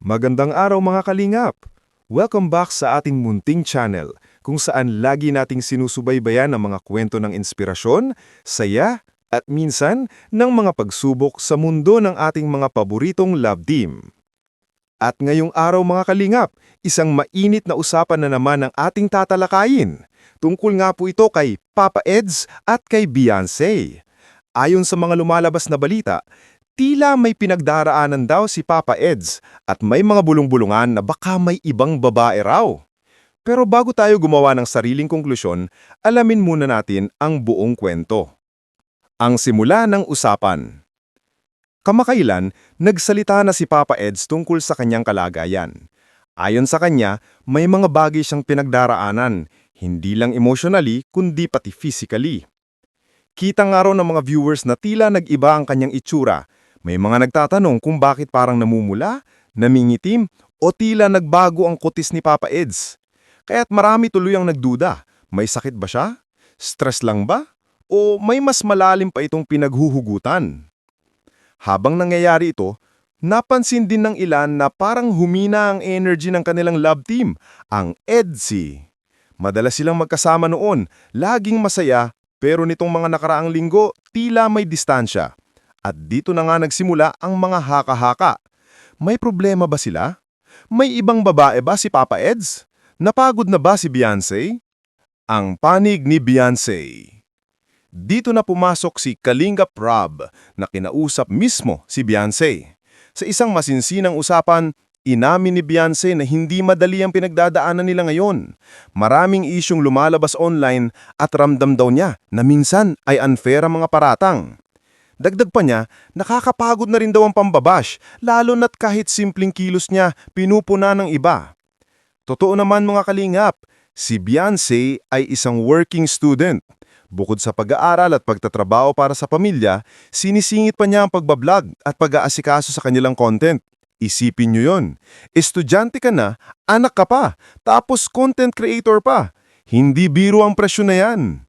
Magandang araw mga kalingap! Welcome back sa ating munting channel kung saan lagi nating sinusubaybayan ang mga kwento ng inspirasyon, saya, at minsan ng mga pagsubok sa mundo ng ating mga paboritong love team. At ngayong araw mga kalingap, isang mainit na usapan na naman ang ating tatalakayin. Tungkol nga po ito kay Papa Eds at kay Beyonce. Ayon sa mga lumalabas na balita, tila may pinagdaraanan daw si Papa Eds at may mga bulong-bulungan na baka may ibang babae raw. Pero bago tayo gumawa ng sariling konklusyon, alamin muna natin ang buong kwento. Ang simula ng usapan. Kamakailan, nagsalita na si Papa Eds tungkol sa kanyang kalagayan. Ayon sa kanya, may mga bagay siyang pinagdaraanan, hindi lang emotionally kundi pati physically. Kita nga raw ng mga viewers na tila nag-iba ang kanyang itsura. May mga nagtatanong kung bakit parang namumula, namingitim, o tila nagbago ang kutis ni Papa Eds. Kaya't marami tuloy ang nagduda. May sakit ba siya? Stress lang ba? O may mas malalim pa itong pinaghuhugutan? Habang nangyayari ito, napansin din ng ilan na parang humina ang energy ng kanilang love team, ang EDSI. Madalas silang magkasama noon, laging masaya, pero nitong mga nakaraang linggo, tila may distansya. At dito na nga nagsimula ang mga haka-haka. May problema ba sila? May ibang babae ba si Papa Eds? Napagod na ba si Beyonce? Ang panig ni Beyonce. Dito na pumasok si Kalinga Prab na kinausap mismo si Beyonce. Sa isang masinsinang usapan, inamin ni Beyonce na hindi madali ang pinagdadaanan nila ngayon. Maraming isyong lumalabas online at ramdam daw niya na minsan ay unfair ang mga paratang. Dagdag pa niya, nakakapagod na rin daw ang pambabash, lalo na't kahit simpleng kilos niya pinupuna ng iba. Totoo naman mga kalingap, si Beyonce ay isang working student. Bukod sa pag-aaral at pagtatrabaho para sa pamilya, sinisingit pa niya ang pagbablog at pag-aasikaso sa kanilang content. Isipin niyo yon. Estudyante ka na, anak ka pa, tapos content creator pa. Hindi biro ang presyo na yan.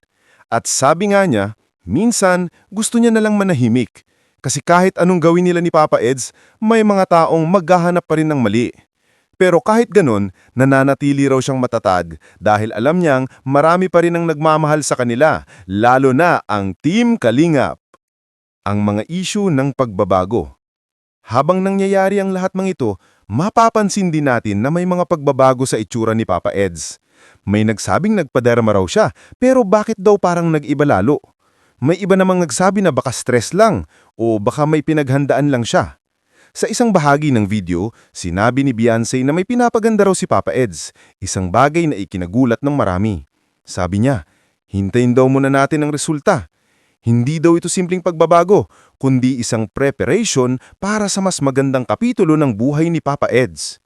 At sabi nga niya, minsan gusto niya na lang manahimik. Kasi kahit anong gawin nila ni Papa Eds, may mga taong maghahanap pa rin ng mali. Pero kahit ganon, nananatili raw siyang matatag dahil alam niyang marami pa rin ang nagmamahal sa kanila, lalo na ang Team Kalingap. Ang mga issue ng pagbabago. Habang nangyayari ang lahat ng ito, mapapansin din natin na may mga pagbabago sa itsura ni Papa Eds. May nagsabing nagpaderma raw siya, pero bakit daw parang nag-iba lalo? May iba namang nagsabi na baka stress lang o baka may pinaghandaan lang siya. Sa isang bahagi ng video, sinabi ni Beyonce na may pinapaganda raw si Papa Eds, isang bagay na ikinagulat ng marami. Sabi niya, hintayin daw muna natin ang resulta. Hindi daw ito simpleng pagbabago, kundi isang preparation para sa mas magandang kapitulo ng buhay ni Papa Eds.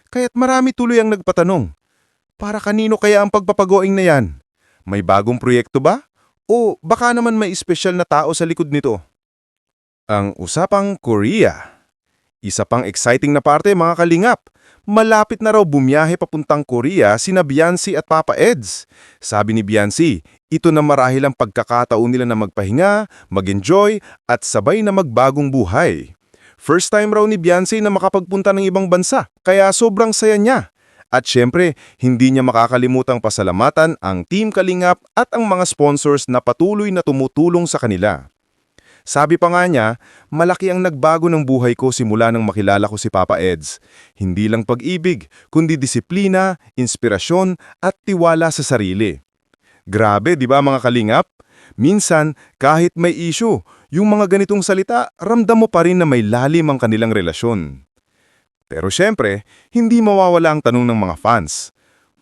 Kaya't marami tuloy ang nagpatanong, para kanino kaya ang pagpapagoing na yan? May bagong proyekto ba? O baka naman may espesyal na tao sa likod nito? Ang usapang Korea. Isa pang exciting na parte mga kalingap, malapit na raw bumiyahe papuntang Korea sina Beyonce at Papa Eds. Sabi ni Beyonce, ito na marahil ang pagkakataon nila na magpahinga, mag-enjoy at sabay na magbagong buhay. First time raw ni Beyonce na makapagpunta ng ibang bansa, kaya sobrang saya niya. At syempre, hindi niya makakalimutang pasalamatan ang Team Kalingap at ang mga sponsors na patuloy na tumutulong sa kanila. Sabi pa nga niya, malaki ang nagbago ng buhay ko simula nang makilala ko si Papa Eds. Hindi lang pag-ibig, kundi disiplina, inspirasyon at tiwala sa sarili. Grabe, di ba mga kalingap? Minsan, kahit may issue, yung mga ganitong salita, ramdam mo pa rin na may lalim ang kanilang relasyon. Pero syempre, hindi mawawala ang tanong ng mga fans.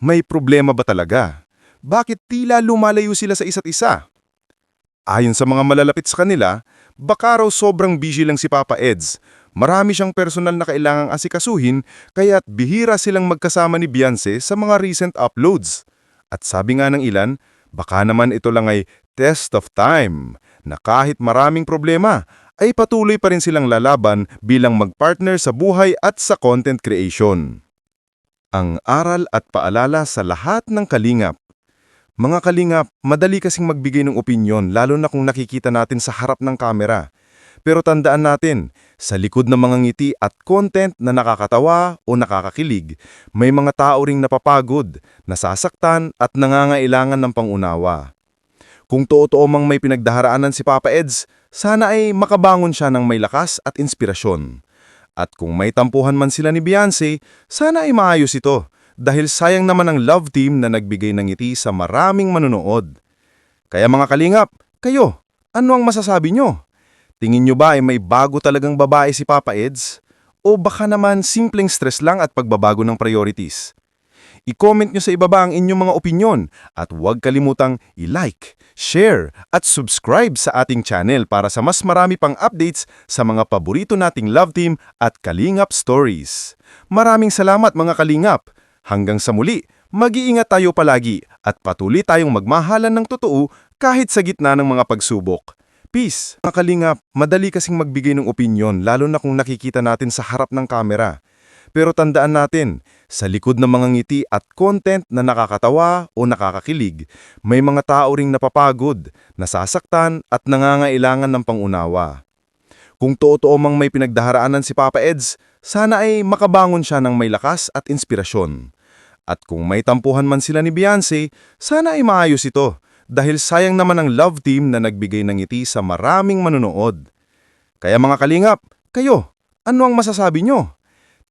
May problema ba talaga? Bakit tila lumalayo sila sa isa't isa? Ayon sa mga malalapit sa kanila, baka raw sobrang busy lang si Papa Eds. Marami siyang personal na kailangang asikasuhin, kaya't bihira silang magkasama ni Beyonce sa mga recent uploads. At sabi nga ng ilan, baka naman ito lang ay test of time, na kahit maraming problema, ay patuloy pa rin silang lalaban bilang magpartner sa buhay at sa content creation. Ang aral at paalala sa lahat ng kalingap. Mga kalingap, madali kasing magbigay ng opinyon lalo na kung nakikita natin sa harap ng kamera. Pero tandaan natin, sa likod ng mga ngiti at content na nakakatawa o nakakakilig, may mga tao ring napapagod, nasasaktan at nangangailangan ng pangunawa. Kung totoo mang may pinagdaharaanan si Papa Eds, sana ay makabangon siya ng may lakas at inspirasyon. At kung may tampuhan man sila ni Beyonce, sana ay maayos ito dahil sayang naman ang love team na nagbigay ng ngiti sa maraming manunood. Kaya mga kalingap, kayo, ano ang masasabi nyo? Tingin nyo ba ay may bago talagang babae si Papa Eds? O baka naman simpleng stress lang at pagbabago ng priorities? I-comment nyo sa ibaba ang inyong mga opinyon at huwag kalimutang i-like, share at subscribe sa ating channel para sa mas marami pang updates sa mga paborito nating love team at Kalingap stories. Maraming salamat mga Kalingap! Hanggang sa muli, mag-iingat tayo palagi at patuloy tayong magmahalan ng totoo kahit sa gitna ng mga pagsubok. Peace! Mga Kalingap, madali kasing magbigay ng opinyon lalo na kung nakikita natin sa harap ng kamera. Pero tandaan natin, sa likod ng mga ngiti at content na nakakatawa o nakakakilig, may mga tao ring napapagod, nasasaktan at nangangailangan ng pangunawa. Kung totoo mang may pinagdaharaanan si Papa Eds, sana ay makabangon siya ng may lakas at inspirasyon. At kung may tampuhan man sila ni Beyonce, sana ay maayos ito dahil sayang naman ang love team na nagbigay ng ngiti sa maraming manunood. Kaya mga Kalingap, kayo, ano ang masasabi nyo?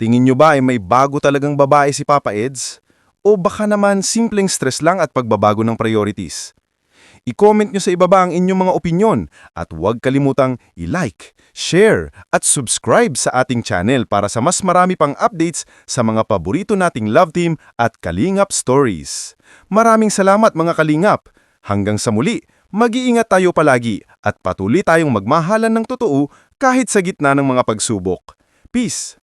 Tingin nyo ba ay may bago talagang babae si Papa Eds? O baka naman simpleng stress lang at pagbabago ng priorities? I-comment nyo sa ibaba ang inyong mga opinyon at huwag kalimutang i-like, share at subscribe sa ating channel para sa mas marami pang updates sa mga paborito nating love team at Kalingap stories. Maraming salamat mga Kalingap! Hanggang sa muli, mag-iingat tayo palagi at patuloy tayong magmahalan ng totoo kahit sa gitna ng mga pagsubok. Peace!